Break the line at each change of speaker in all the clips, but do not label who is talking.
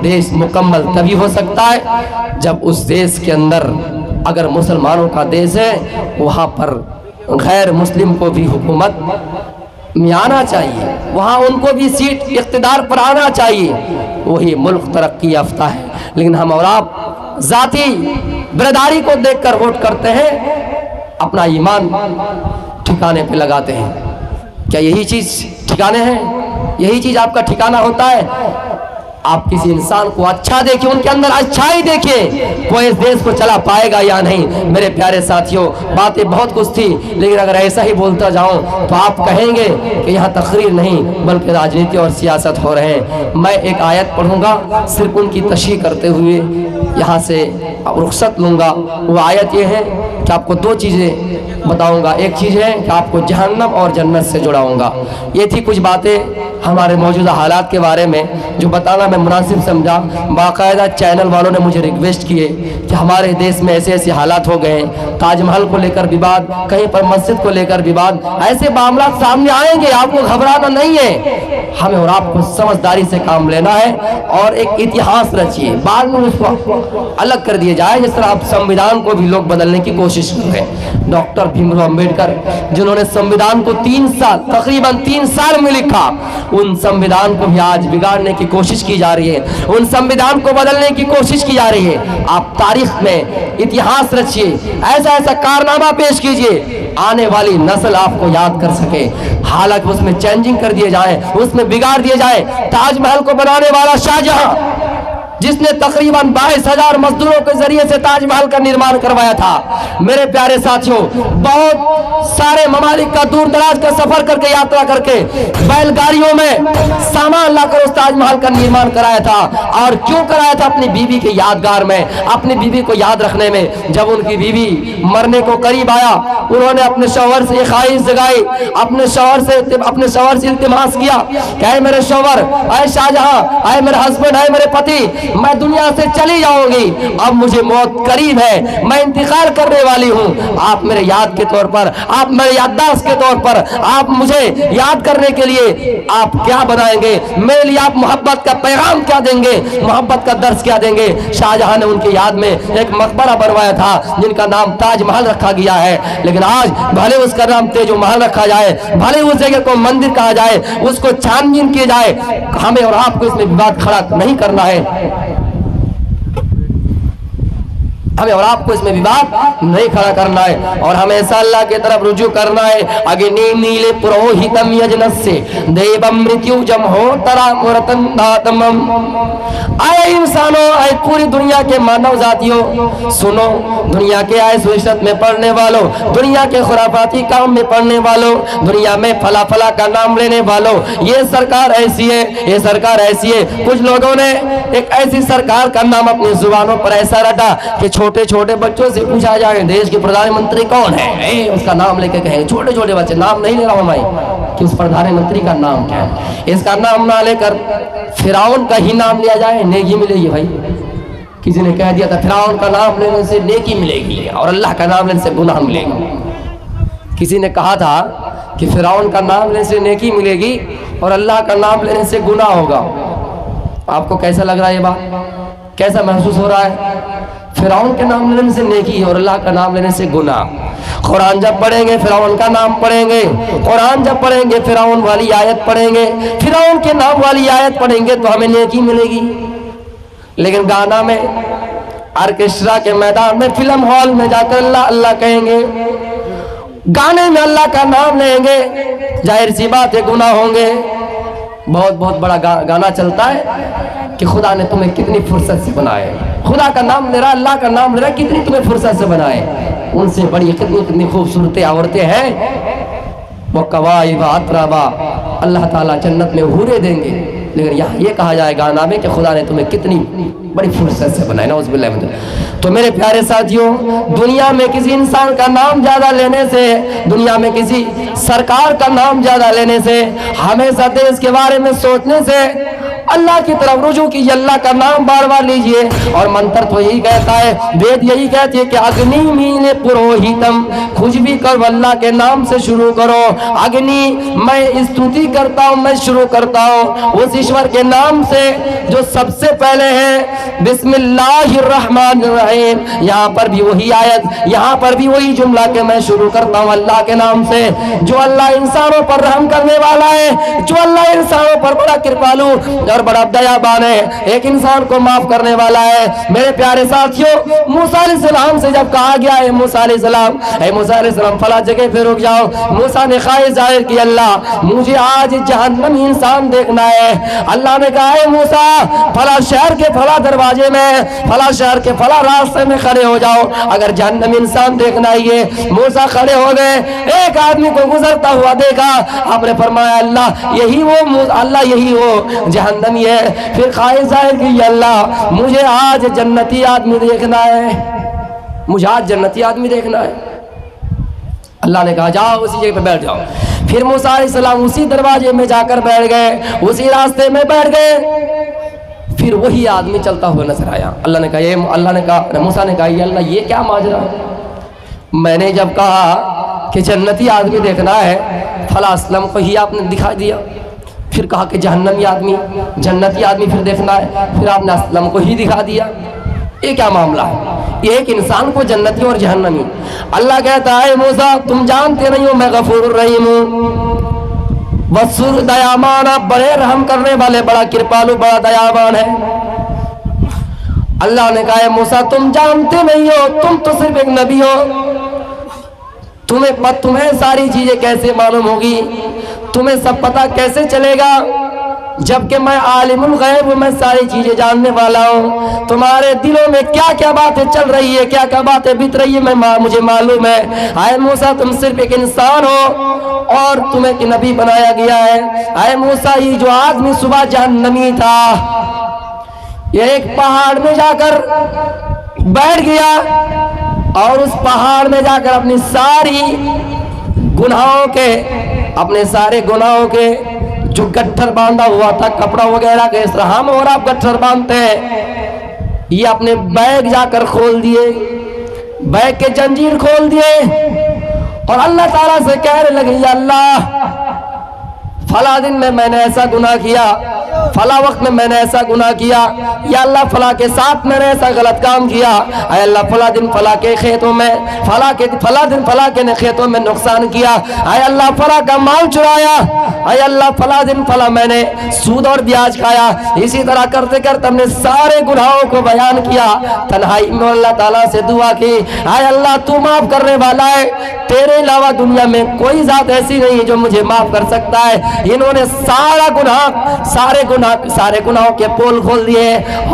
دیش مکمل تبھی ہو سکتا ہے جب اس دیش کے اندر اگر مسلمانوں کا دیش ہے وہاں پر غیر مسلم کو بھی حکومت میں آنا چاہیے، وہاں ان کو بھی سیٹ اقتدار پر آنا چاہیے، وہی ملک ترقی یافتہ ہے۔ لیکن ہم اور آپ ذاتی برادری کو دیکھ کر ووٹ کرتے ہیں، اپنا ایمان ٹھکانے پہ لگاتے ہیں۔ کیا یہی چیز ٹھکانے ہیں؟ یہی چیز آپ کا ٹھکانہ ہوتا ہے؟ آپ کسی انسان کو اچھا دیکھیں، ان کے اندر اچھائی دیکھیں، کوئی اس دیش کو چلا پائے گا یا نہیں۔ میرے پیارے ساتھیوں، باتیں بہت کچھ تھی، لیکن اگر ایسا ہی بولتا جاؤں تو آپ کہیں گے کہ یہاں تقریر نہیں بلکہ راجنیتی اور سیاست ہو رہے ہیں۔ میں ایک آیت پڑھوں گا، صرف ان کی تشریح کرتے ہوئے یہاں سے رخصت لوں گا۔ وہ آیت یہ ہے کہ آپ کو دو چیزیں بتاؤں گا، ایک چیز ہے کہ آپ کو جہنم اور جنت سے جڑاؤں گا۔ یہ تھی کچھ باتیں ہمارے موجودہ حالات کے بارے میں جو بتانا میں مناسب سمجھا۔ باقاعدہ چینل والوں نے مجھے ریکویسٹ کیے کہ ہمارے دیش میں ایسے ایسے حالات ہو گئے ہیں، تاج محل کو لے کر وواد، کہیں پر مسجد کو لے کر وواد، ایسے معاملات سامنے آئیں گے، آپ کو گھبرانا نہیں ہے۔ ہمیں اور آپ کو سمجھداری سے کام لینا ہے اور ایک اتہاس رچیے، بعد میں اس کو الگ کر دیا جائے، جس طرح آپ سمویدھان کو بھی لوگ بدلنے کی کوشش کر رہے ہیں۔ ڈاکٹر بھیم راؤ امبیڈکر جنہوں نے سمویدھان کو 3 سال تقریباً 3 سال میں لکھا، ان سمویدھان کو بھی آج بگاڑنے کی کوشش کی جا رہی ہے، ان سمویدھان کو بدلنے کی کوشش کی جا رہی ہے۔ آپ تاریخ میں اتہاس رچیے، ایسا ایسا کارنامہ پیش کیجئے آنے والی نسل آپ کو یاد کر سکے، حالانکہ اس میں چینجنگ کر دیے جائیں، اس میں بگاڑ دیے جائیں۔ تاج محل کو بنانے والا شاہجہاں، جس نے تقریباً 22,000 مزدوروں کے ذریعے سے تاج محل کا نرمان کروایا تھا۔ میرے پیارے ساتھیوں، بہت سارے ممالک کا دور دراز کا سفر کر کے، یاترا کر کے، بیل گاڑیوں میں سامان لا کر اس تاج محل کا نرمان کرایا تھا۔ اور کیوں کرایا تھا؟ اپنی بیوی کے یادگار میں، اپنی بیوی کو یاد رکھنے میں۔ جب ان کی بیوی مرنے کو قریب آیا، انہوں نے اپنے شوہر سے خواہش جگائی، اپنے شوہر سے التماس کیا کہ اے میرے شوہر، اے شاہجہاں، اے میرے ہسبینڈ، اے میرے پتی، میں دنیا سے چلی جاؤں گی، اب مجھے موت قریب ہے، میں انتقال کرنے والی ہوں، آپ میرے یاد کے طور پر، آپ میرے یادداشت کے طور پر، آپ مجھے یاد کرنے کے لیے آپ کیا بنائیں گے؟ میرے لیے آپ محبت کا پیغام کیا دیں گے؟ محبت کا درس کیا دیں گے؟ شاہجہاں نے ان کی یاد میں ایک مقبرہ بنوایا تھا جن کا نام تاج محل رکھا گیا ہے۔ لیکن آج بھلے اس کا نام تیج محل رکھا جائے، بھلے اس جگہ کو مندر کہا جائے، اس کو چھان بین کیا جائے، ہمیں اور آپ کو اس میں وواد کھڑا نہیں کرنا ہے، ہمیں اور آپ کو اس میں وواد نہیں کھڑا کرنا ہے، اور ہمیشہ اللہ کی طرف رجوع کرنا ہے۔ اگنی نیلے پروہتم یجنسے دیوم مریتیوجم ہو ترام ورتن داتمم۔ آئے انسانوں، آئے پوری دنیا کے مانو ذاتیوں، سنو، دنیا کے آئے سوشت میں پڑھنے والوں، دنیا کے خرافاتی کام میں پڑھنے والوں، دنیا میں فلا فلا کا نام لینے والوں، یہ سرکار ایسی ہے، یہ سرکار ایسی ہے۔ کچھ لوگوں نے ایک ایسی سرکار کا نام اپنی زبانوں پر ایسا رٹا کہ چھوٹے چھوٹے بچوں سے پوچھا جائے دیش کے پردھان منتری کون ہے، اس کا نام لے کے کہیں، چھوٹے چھوٹے بچے، نام نہیں لے رہا ہوں میں کہ اس پردھان منتری کا نام کیا ہے، اس کا نام نہ لے کر فرعون کا ہی نام لیا جائے، نیکی ملے گی بھائی۔ کسی نے کہہ دیا تھا فرعون کا نام لینے سے نیکی ملے گی اور اللہ کا نام لینے سے گناہ ملے گا۔ کسی نے کہا تھا کہ فرعون کا نام لینے سے نیکی ملے گی اور اللہ کا نام لینے سے گناہ ہوگا۔ آپ کو کیسا لگ رہا ہے یہ بات؟ کیسا محسوس ہو رہا ہے؟ فرعون کے نام لینے سے نیکی اور اللہ کا نام لینے سے گناہ۔ قرآن جب پڑھیں گے فرعون کا نام پڑھیں گے، قرآن جب پڑھیں گے فرعون والی آیت پڑھیں گے، فرعون کے نام والی آیت پڑھیں گے تو ہمیں نیکی ملے گی۔ لیکن گانا میں، آرکیسٹرا کے میدان میں، فلم ہال میں جا کر اللہ اللہ کہیں گے، گانے میں اللہ کا نام لیں گے، ظاہر سی بات ہے گناہ ہوں گے۔ بہت بڑا گانا چلتا ہے کہ خدا نے تمہیں کتنی فرصت سے بنائے، خدا کا نام لے رہا، اللہ کا نام لے رہا، کتنی تمہیں فرصت سے بنائے۔ ان سے بڑی کتنی خوبصورت عورتیں ہیں، وہ قوائب اترابا، اللہ تعالیٰ جنت میں حوریں دیں گے۔ لیکن یہاں یہ کہا جائے گانا میں کہ خدا نے تمہیں کتنی بڑی فرصت سے بنائے، نعوذ باللہ من ذالک۔ تو میرے پیارے ساتھیوں، دنیا میں کسی انسان کا نام زیادہ لینے سے، دنیا میں کسی سرکار کا نام زیادہ لینے سے، ہمیشہ دیش کے بارے میں سوچنے سے اللہ کی طرف رجوع کیجیے، اللہ کا نام بار بار لیجیے، اور منتر تو یہی کہتا ہے، وید یہی کہتی ہے کہ اگنی مین پروہیتم، کچھ بھی کرو اللہ کے نام سے شروع کرو۔ اگنی میں استوتی کرتا ہوں، میں شروع کرتا ہوں اس ایشور کے نام سے جو سب سے پہلے ہے، بسم اللہ الرحمن الرحیم۔ یہاں پر بھی وہی آیت، یہاں پر بھی وہی جملہ کہ میں شروع کرتا ہوں اللہ کے نام سے، جو اللہ انسانوں پر رحم کرنے والا ہے، جو اللہ انسانوں پر بڑا کرپالو اور بڑا دیابان ہے، ایک انسان کو معاف کرنے والا ہے۔ میرے پیارے ساتھیوں، موسیٰ علیہ السلام سے جب کہا گیا ہے موسیٰ علیہ السلام، اے موسیٰ علیہ السلام فلاں جگہ پہ رک جاؤ، موسیٰ نے خواہش ظاہر کی، اللہ مجھے آج جہنمی انسان دیکھنا ہے۔ اللہ نے کہا ہے موسیٰ فلاں شہر کے فلاں دروازے میں، فلاں شہر کے فلاں راستے میں کھڑے ہو جاؤ، اگر جہنمی انسان دیکھنا ہی ہے۔ موسیٰ کھڑے ہو گئے، ایک آدمی کو گزرتا ہوا دیکھا، آپ نے فرمایا اللہ یہی وہ اللہ یہی وہ جہنمی ہے۔ پھر خواہش ظاہر کی، اللہ مجھے آج جنتی آدمی دیکھنا ہے، مجھے آج جنتی آدمی دیکھنا ہے۔ اللہ نے کہا جاؤ اسی جگہ پہ بیٹھ جاؤ۔ پھر موسیٰ علیہ السلام اسی دروازے میں جا کر بیٹھ گئے، اسی راستے میں بیٹھ گئے۔ پھر وہی آدمی چلتا ہوا نظر آیا۔ اللہ نے کہا موسیٰ نے کہا یہ اللہ یہ کیا ماجرا ہے؟ میں نے جب کہا کہ جنتی آدمی دیکھنا ہے، فلاں اسلم کو ہی آپ نے دکھا دیا، پھر کہا کہ جہنمی آدمی جنتی آدمی پھر دیکھنا ہے، پھر آپ نے اسلم کو ہی دکھا دیا، یہ کیا معاملہ ہے؟ یہ ایک انسان کو جنتی اور جہنمی۔ اللہ کہتا ہے موسیٰ تم جانتے نہیں ہو میں غفور الرحیم ہوں، وسور دیامان، بڑے رحم کرنے والے، بڑا کرپالو، بڑا دیامان ہے۔ اللہ نے کہا ہے موسیٰ تم جانتے نہیں ہو، تم تو صرف ایک نبی ہو، تمہیں ساری چیزیں کیسے معلوم ہوگی، تمہیں سب پتہ کیسے چلے گا، جبکہ میں عالم الغیب ہوں، میں ساری چیزیں جاننے والا ہوں، تمہارے دلوں میں کیا کیا باتیں چل رہی ہے، کیا کیا باتیں بیت رہی ہے مجھے معلوم ہے۔ اے موسیٰ تم صرف ایک انسان ہو اور تمہیں ایک نبی بنایا گیا ہے۔ اے موسیٰ یہ جو آدمی صبح جہنمی تھا، یہ ایک پہاڑ میں جا کر بیٹھ گیا اور اس پہاڑ میں جا کر اپنے سارے گناہوں کے جو گٹھر باندھا ہوا تھا کپڑا وغیرہ کے، اس طرح ہم اور آپ گٹھر باندھتے ہیں، یہ اپنے بیگ جا کر کھول دیے، بیگ کے جنجیر کھول دیے اور اللہ تعالیٰ سے کہنے لگے یا اللہ فلاں دن میں نے ایسا گناہ کیا، فلاں وقت میں نے ایسا گناہ کیا، یا اللہ فلاں کے ساتھ میں نے ایسا غلط کام کیا، اے اللہ فلاں دن فلاں کے کھیتوں میں فلاں دن فلاں کے کھیتوں میں نقصان کیا، اے اللہ فلاں کا مال چرایا، اے اللہ فلاں دن فلاں میں نے سود اور بیاج کھایا۔ اسی طرح کرتے کرتے ہم نے سارے گناہوں کو بیان کیا، تنہائی میں اللہ تعالیٰ سے دعا کی، اے اللہ تو معاف کرنے والا ہے، تیرے علاوہ دنیا میں کوئی ذات ایسی نہیں ہے جو مجھے معاف کر سکتا ہے۔ انہوں نے سارے گناہوں کے پول کھول دیے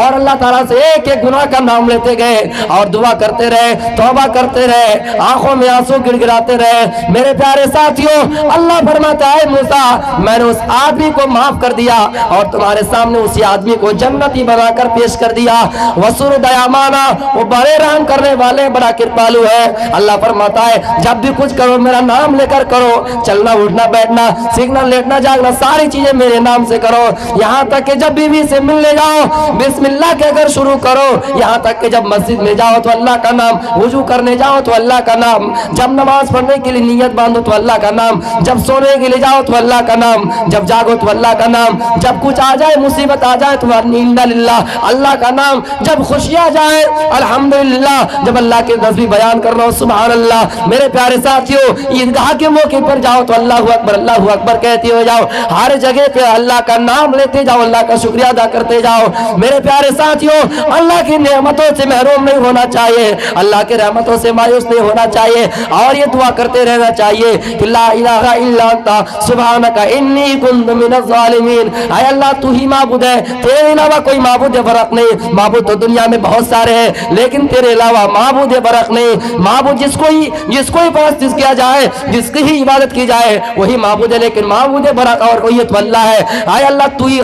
اور اللہ تعالیٰ سے ایک ایک گناہ کا نام لیتے گئے اور دعا کرتے رہے، توبہ کرتے رہے، آنکھوں میں آنسو گڑ گڑاتے رہے۔ میرے پیارے ساتھیوں، اللہ فرماتا ہے موسیٰ میں نے اس آدمی کو معاف کر دیا اور تمہارے سامنے اسی آدمی کو جنتی بنا کر پیش کر دیا۔ وسور دیامانا، وہ بڑے رحم کرنے والے، بڑا کرپالو ہے۔ اللہ فرماتا ہے جب بھی کچھ کرو میرا نام لے کر کرو، چلنا اٹھنا بیٹھنا سیکھنا لیٹنا جاگنا ساری چیزیں میرے نام سے کرو، یہاں تک کہ جب بیوی سے ملنے جاؤ بسم اللہ کہہ کر شروع کرو، یہاں تک کہ جب مسجد میں جاؤ تو اللہ کا نام، وضو کرنے جاؤ تو اللہ کا نام، جب نماز پڑھنے کے لیے نیت باندھو تو اللہ کا نام، جب سونے کے لیے جاؤ تو اللہ کا نام، جب جاگو تو اللہ کا نام، جب کچھ آ جائے مصیبت آ جائے تو انا للہ اللہ کا نام، جب خوشی آ جائے الحمدللہ، جب اللہ کے تسبیح بیان کر رہا ہو سبحان اللہ۔ میرے پیارے ساتھیوں، عیدگاہ کے موقع پر جاؤ تو اللہ اکبر کہتے ہو جاؤ، ہر جگہ پہ اللہ کا نام لیتے جاؤ، اللہ کا شکریہ ادا کرتے جاؤ۔ میرے پیارے ساتھیوں، اللہ کی نعمتوں سے محروم نہیں ہونا چاہیے، اللہ کی رحمتوں سے مایوس نہیں ہونا چاہیے اور یہ دعا کرتے رہنا چاہیے کہ لا الہ الا انت سبحانک انی کنت من الظالمین۔ اے اللہ تو ہی معبود ہے، تیرے علاوہ کوئی معبود برحق نہیں، معبود تو دنیا میں بہت سارے ہیں لیکن تیرے علاوہ معبود برحق نہیں، معبود جس کو ہی پرستش کیا جائے، جس کی ہی عبادت کی جائے وہی معبود ہے، لیکن معبود برحق اور کوئی تو اللہ ہے۔ اے اللہ تو ہی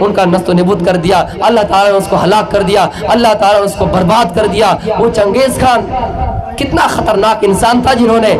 ان کا نست و نبود کر دیا، اللہ تعالیٰ نے اس کو ہلاک کر دیا، اللہ تعالیٰ نے اس کو برباد کر دیا۔ وہ چنگیز خان کتنا خطرناک انسان تھا، جنہوں نے